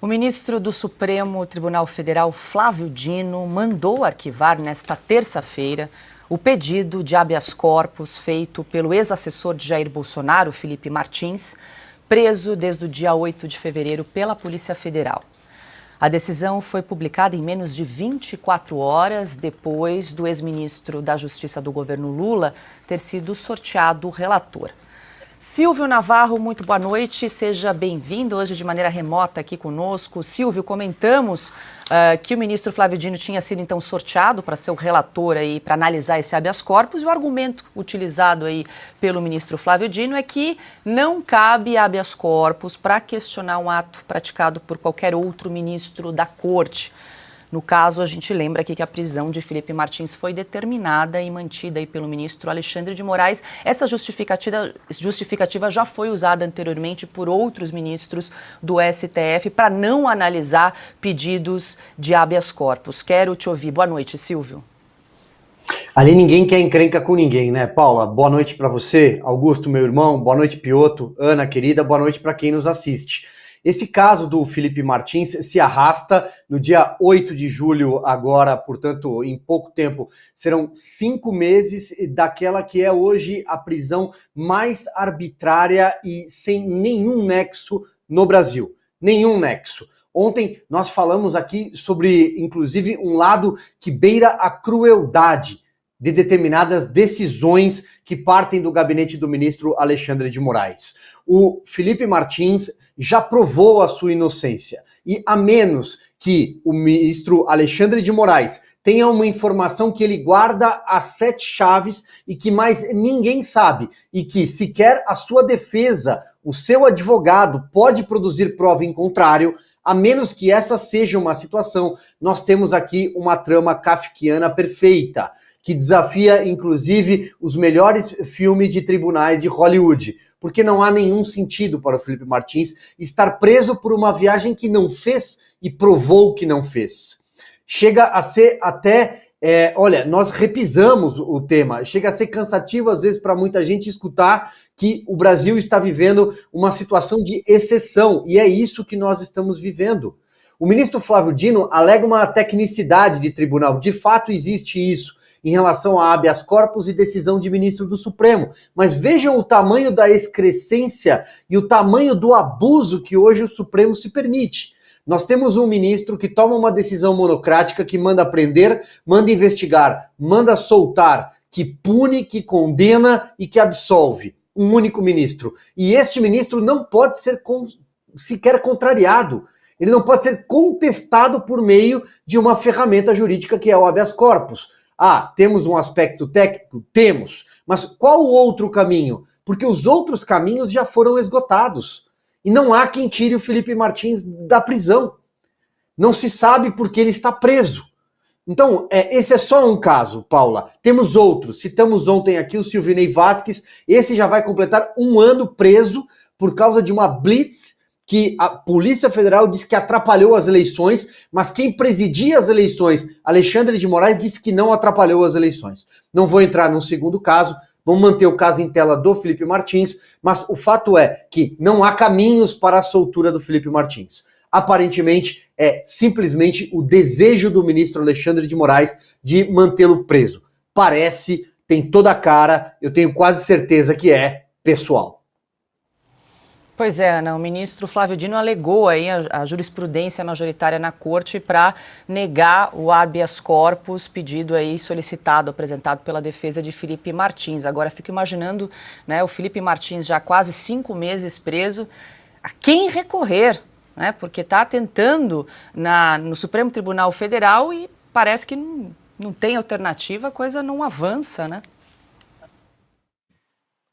O ministro do Supremo Tribunal Federal, Flávio Dino, mandou arquivar nesta terça-feira o pedido de habeas corpus feito pelo ex-assessor de Jair Bolsonaro, Felipe Martins, preso desde o dia 8 de fevereiro pela Polícia Federal. A decisão foi publicada em menos de 24 horas depois do ex-ministro da Justiça do governo Lula ter sido sorteado relator. Silvio Navarro, muito boa noite, seja bem-vindo hoje de maneira remota aqui conosco. Silvio, comentamos que o ministro Flávio Dino tinha sido então sorteado para ser o relator aí, para analisar esse habeas corpus, e o argumento utilizado aí pelo ministro Flávio Dino é que não cabe habeas corpus para questionar um ato praticado por qualquer outro ministro da corte. No caso, a gente lembra aqui que a prisão de Felipe Martins foi determinada e mantida aí pelo ministro Alexandre de Moraes. Essa justificativa já foi usada anteriormente por outros ministros do STF para não analisar pedidos de habeas corpus. Quero te ouvir. Boa noite, Silvio. Ali ninguém quer encrenca com ninguém, né, Paula? Boa noite para você, Augusto, meu irmão, boa noite, Pioto, Ana, querida, boa noite para quem nos assiste. Esse caso do Felipe Martins se arrasta no dia 8 de julho, agora, portanto, em pouco tempo, serão 5 meses daquela que é hoje a prisão mais arbitrária e sem nenhum nexo no Brasil. Nenhum nexo. Ontem nós falamos aqui sobre, inclusive, um lado que beira a crueldade de determinadas decisões que partem do gabinete do ministro Alexandre de Moraes. O Felipe Martins já provou a sua inocência. E a menos que o ministro Alexandre de Moraes tenha uma informação que ele guarda às 7 chaves e que mais ninguém sabe, e que sequer a sua defesa, o seu advogado, pode produzir prova em contrário, a menos que essa seja uma situação, nós temos aqui uma trama kafkiana perfeita, que desafia, inclusive, os melhores filmes de tribunais de Hollywood, porque não há nenhum sentido para o Felipe Martins estar preso por uma viagem que não fez e provou que não fez. Chega a ser até, olha, nós repisamos o tema, chega a ser cansativo às vezes para muita gente escutar que o Brasil está vivendo uma situação de exceção, e é isso que nós estamos vivendo. O ministro Flávio Dino alega uma tecnicidade de tribunal, de fato existe isso, em relação a habeas corpus e decisão de ministro do Supremo. Mas vejam o tamanho da excrescência e o tamanho do abuso que hoje o Supremo se permite. Nós temos um ministro que toma uma decisão monocrática, que manda prender, manda investigar, manda soltar, que pune, que condena e que absolve. Um único ministro. E este ministro não pode ser sequer contrariado. Ele não pode ser contestado por meio de uma ferramenta jurídica que é o habeas corpus. Ah, temos um aspecto técnico? Temos. Mas qual o outro caminho? Porque os outros caminhos já foram esgotados. E não há quem tire o Felipe Martins da prisão. Não se sabe porque ele está preso. Então, esse é só um caso, Paula. Temos outros. Citamos ontem aqui o Silvinei Vasquez. Esse já vai completar 1 ano preso por causa de uma blitz que a Polícia Federal disse que atrapalhou as eleições, mas quem presidia as eleições, Alexandre de Moraes, disse que não atrapalhou as eleições. Não vou entrar num segundo caso, vamos manter o caso em tela do Felipe Martins, mas o fato é que não há caminhos para a soltura do Felipe Martins. Aparentemente, é simplesmente o desejo do ministro Alexandre de Moraes de mantê-lo preso. Parece, tem toda a cara, eu tenho quase certeza que é pessoal. Pois é, Ana, o ministro Flávio Dino alegou aí a jurisprudência majoritária na corte para negar o habeas corpus pedido aí, solicitado, apresentado pela defesa de Felipe Martins. Agora, fico imaginando, né, o Felipe Martins já há quase 5 meses preso, a quem recorrer, né, porque está tentando no Supremo Tribunal Federal e parece que não tem alternativa, a coisa não avança, né?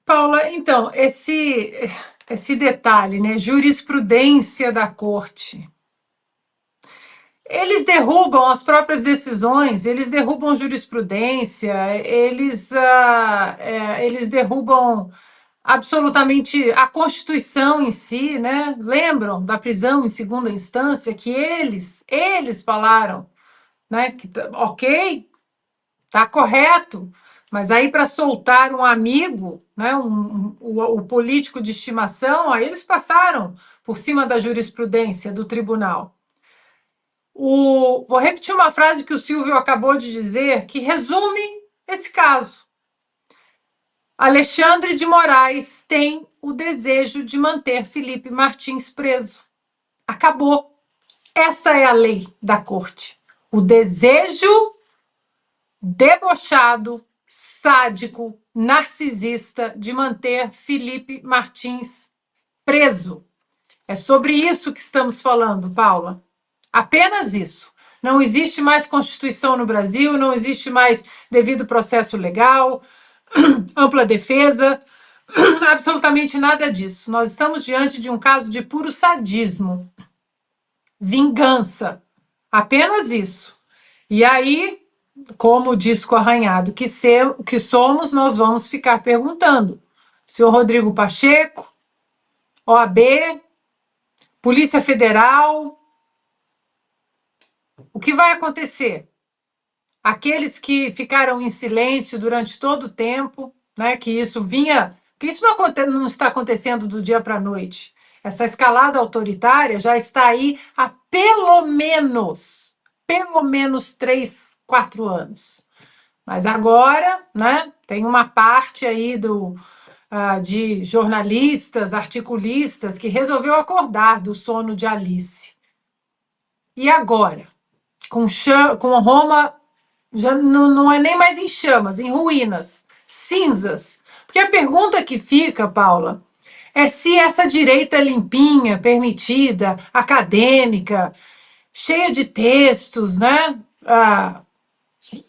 Paula, então, esse detalhe, né, jurisprudência da corte. Eles derrubam as próprias decisões, eles derrubam jurisprudência, eles derrubam absolutamente a Constituição em si, né? Lembram da prisão em segunda instância que eles falaram, né, que ok, tá correto, Mas aí, para soltar um amigo, né, o político de estimação, aí eles passaram por cima da jurisprudência do tribunal. Vou repetir uma frase que o Silvio acabou de dizer, que resume esse caso. Alexandre de Moraes tem o desejo de manter Felipe Martins preso. Acabou. Essa é a lei da corte. O desejo debochado, sádico, narcisista de manter Felipe Martins preso. É sobre isso que estamos falando, Paula. Apenas isso. Não existe mais Constituição no Brasil, não existe mais devido processo legal, ampla defesa, absolutamente nada disso. Nós estamos diante de um caso de puro sadismo, vingança, apenas isso. E aí, como disco arranhado que somos, nós vamos ficar perguntando. Senhor Rodrigo Pacheco, OAB, Polícia Federal, o que vai acontecer? Aqueles que ficaram em silêncio durante todo o tempo, né, que isso não está acontecendo do dia para a noite. Essa escalada autoritária já está aí há pelo menos 3, 4 anos. Mas agora, né, tem uma parte aí de jornalistas, articulistas, que resolveu acordar do sono de Alice. E agora? Com Roma já não é nem mais em chamas, em ruínas, cinzas. Porque a pergunta que fica, Paula, é se essa direita limpinha, permitida, acadêmica, cheia de textos, né?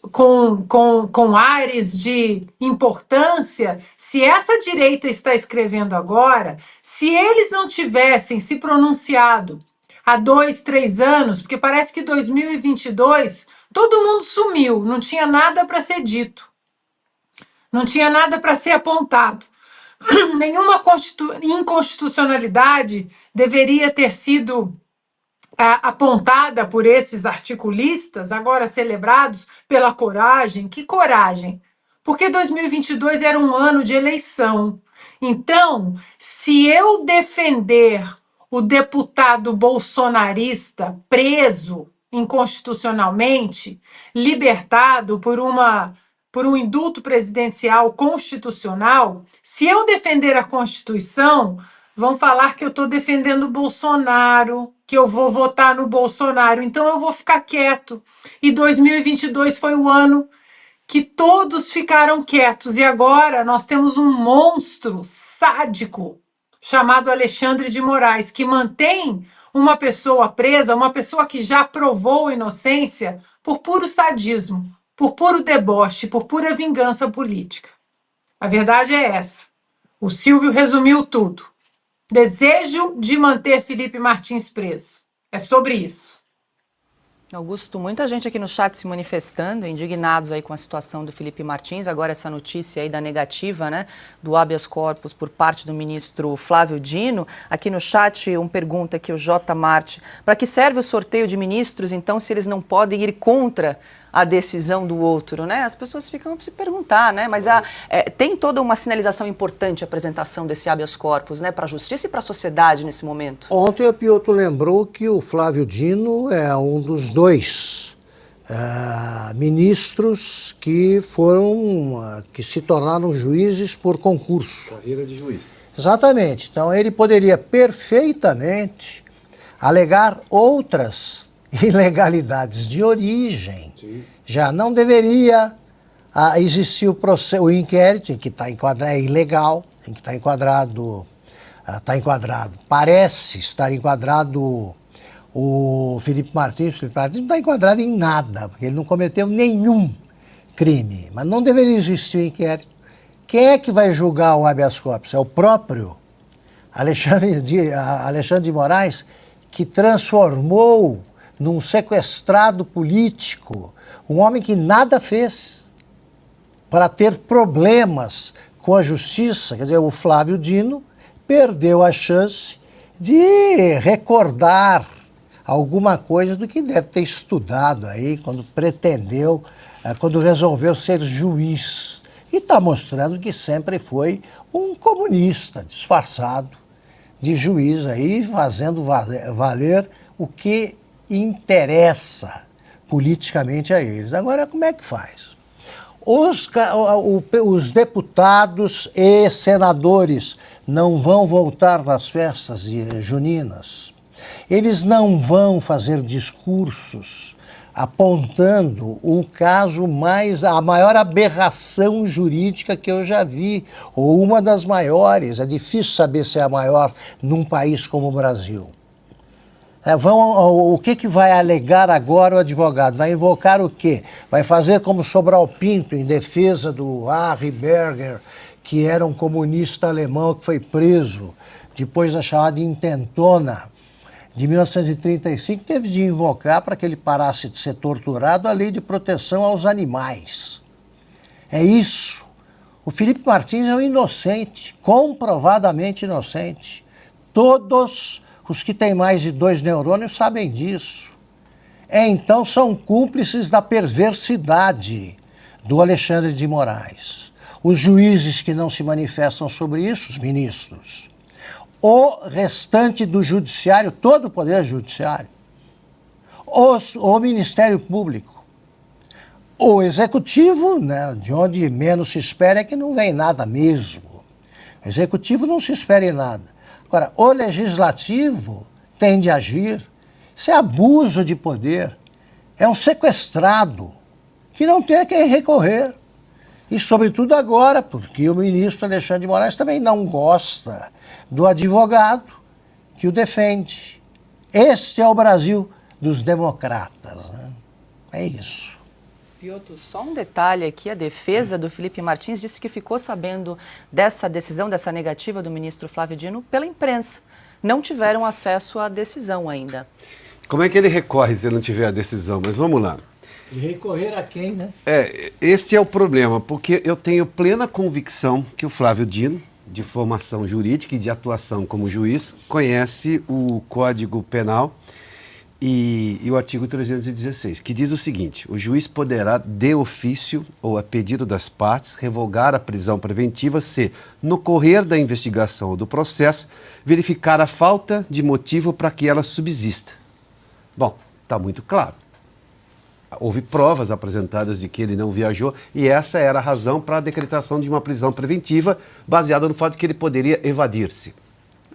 Com ares de importância, se essa direita está escrevendo agora, se eles não tivessem se pronunciado há 2, 3 anos, porque parece que 2022 todo mundo sumiu, não tinha nada para ser dito, não tinha nada para ser apontado. Nenhuma inconstitucionalidade deveria ter sido apontada por esses articulistas, agora celebrados pela coragem. Que coragem! Porque 2022 era um ano de eleição. Então, se eu defender o deputado bolsonarista preso inconstitucionalmente, libertado por um indulto presidencial constitucional, se eu defender a Constituição, vão falar que eu estou defendendo o Bolsonaro, que eu vou votar no Bolsonaro, então eu vou ficar quieto. E 2022 foi o ano que todos ficaram quietos, e agora nós temos um monstro sádico chamado Alexandre de Moraes, que mantém uma pessoa presa, uma pessoa que já provou inocência, por puro sadismo, por puro deboche, por pura vingança política. A verdade é essa. O Silvio resumiu tudo. Desejo de manter Felipe Martins preso. É sobre isso. Augusto, muita gente aqui no chat se manifestando, indignados aí com a situação do Felipe Martins. Agora essa notícia aí da negativa, né, do habeas corpus por parte do ministro Flávio Dino. Aqui no chat, pergunta aqui o J. Marte. Para que serve o sorteio de ministros, então, se eles não podem ir contra a decisão do outro, né? As pessoas ficam a se perguntar, né? Mas tem toda uma sinalização importante a apresentação desse habeas corpus, né? Para a justiça e para a sociedade nesse momento. Ontem o Piotr lembrou que o Flávio Dino é um dos 2 ministros que que se tornaram juízes por concurso. Carreira de juiz. Exatamente. Então ele poderia perfeitamente alegar outras ilegalidades de origem. Sim. Já não deveria existir o inquérito, em que está enquadrado, é ilegal, em que está enquadrado, parece estar enquadrado o Felipe Martins. O Felipe Martins não está enquadrado em nada, porque ele não cometeu nenhum crime, mas não deveria existir o inquérito. Quem é que vai julgar o habeas corpus? É o próprio Alexandre de Moraes, que transformou num sequestrado político, um homem que nada fez para ter problemas com a justiça. Quer dizer, o Flávio Dino perdeu a chance de recordar alguma coisa do que deve ter estudado aí quando resolveu ser juiz. E está mostrando que sempre foi um comunista disfarçado de juiz aí, fazendo valer o que interessa politicamente a eles. Agora, como é que faz? Os deputados e senadores não vão voltar das festas juninas. Eles não vão fazer discursos apontando a maior aberração jurídica que eu já vi, ou uma das maiores. É difícil saber se é a maior num país como o Brasil. O que vai alegar agora o advogado? Vai invocar o quê? Vai fazer como Sobral Pinto, em defesa do Harry Berger, que era um comunista alemão que foi preso depois da chamada intentona de 1935, teve de invocar, para que ele parasse de ser torturado, a lei de proteção aos animais. É isso. O Felipe Martins é um inocente, comprovadamente inocente. Todos os que têm mais de 2 neurônios sabem disso. Então são cúmplices da perversidade do Alexandre de Moraes. Os juízes que não se manifestam sobre isso, os ministros. O restante do judiciário, todo o poder judiciário. O Ministério Público. O executivo, né, de onde menos se espera é que não vem nada mesmo. O executivo não se espera em nada. Agora, o legislativo tem de agir. Isso é abuso de poder. É um sequestrado que não tem a quem recorrer. E, sobretudo, agora, porque o ministro Alexandre de Moraes também não gosta do advogado que o defende. Este é o Brasil dos democratas, né? É isso. Piotr, só um detalhe aqui, a defesa do Felipe Martins disse que ficou sabendo dessa decisão, dessa negativa do ministro Flávio Dino pela imprensa. Não tiveram acesso à decisão ainda. Como é que ele recorre se não tiver a decisão? Mas vamos lá. E recorrer a quem, né? Esse é o problema, porque eu tenho plena convicção que o Flávio Dino, de formação jurídica e de atuação como juiz, conhece o Código Penal e o artigo 316, que diz o seguinte: o juiz poderá, de ofício ou a pedido das partes, revogar a prisão preventiva se, no correr da investigação ou do processo, verificar a falta de motivo para que ela subsista. Bom, está muito claro. Houve provas apresentadas de que ele não viajou e essa era a razão para a decretação de uma prisão preventiva, baseada no fato de que ele poderia evadir-se.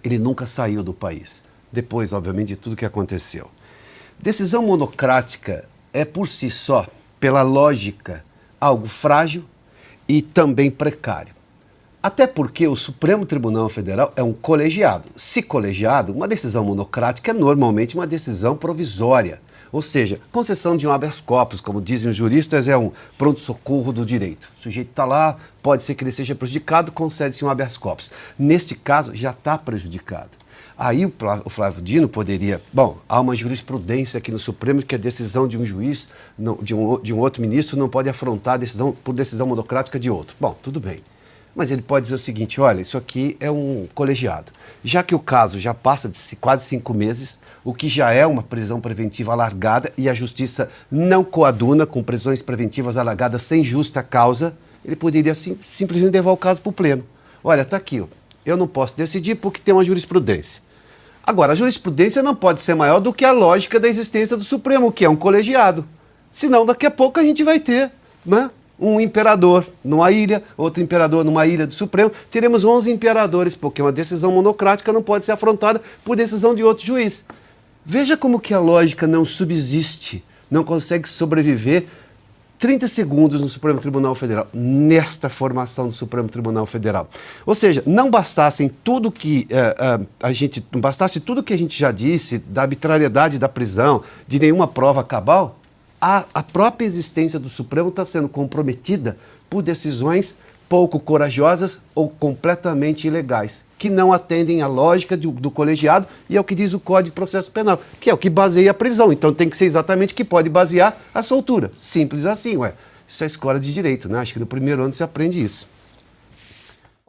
Ele nunca saiu do país, depois, obviamente, de tudo que aconteceu. Decisão monocrática é, por si só, pela lógica, algo frágil e também precário. Até porque o Supremo Tribunal Federal é um colegiado. Se colegiado, uma decisão monocrática é normalmente uma decisão provisória. Ou seja, concessão de um habeas corpus, como dizem os juristas, é um pronto-socorro do direito. O sujeito está lá, pode ser que ele seja prejudicado, concede-se um habeas corpus. Neste caso, já está prejudicado. Aí o Flávio Dino poderia... Bom, há uma jurisprudência aqui no Supremo que a decisão de um juiz, de um outro ministro, não pode afrontar a decisão por decisão monocrática de outro. Bom, tudo bem. Mas ele pode dizer o seguinte: olha, isso aqui é um colegiado. Já que o caso já passa de quase 5 meses, o que já é uma prisão preventiva alargada e a justiça não coaduna com prisões preventivas alargadas sem justa causa, ele poderia simplesmente levar o caso para o pleno. Olha, está aqui, eu não posso decidir porque tem uma jurisprudência. Agora, a jurisprudência não pode ser maior do que a lógica da existência do Supremo, que é um colegiado. Senão, daqui a pouco a gente vai ter, né, um imperador numa ilha, outro imperador numa ilha do Supremo. Teremos 11 imperadores, porque uma decisão monocrática não pode ser afrontada por decisão de outro juiz. Veja como que a lógica não subsiste, não consegue sobreviver 30 segundos no Supremo Tribunal Federal, nesta formação do Supremo Tribunal Federal. Ou seja, não bastasse tudo que a gente já disse da arbitrariedade da prisão, de nenhuma prova cabal, a própria existência do Supremo está sendo comprometida por decisões pouco corajosas ou completamente ilegais, que não atendem à lógica do colegiado e ao que diz o Código de Processo Penal, que é o que baseia a prisão. Então tem que ser exatamente o que pode basear a soltura. Simples assim, ué. Isso é escola de direito, né? Acho que no primeiro ano se aprende isso.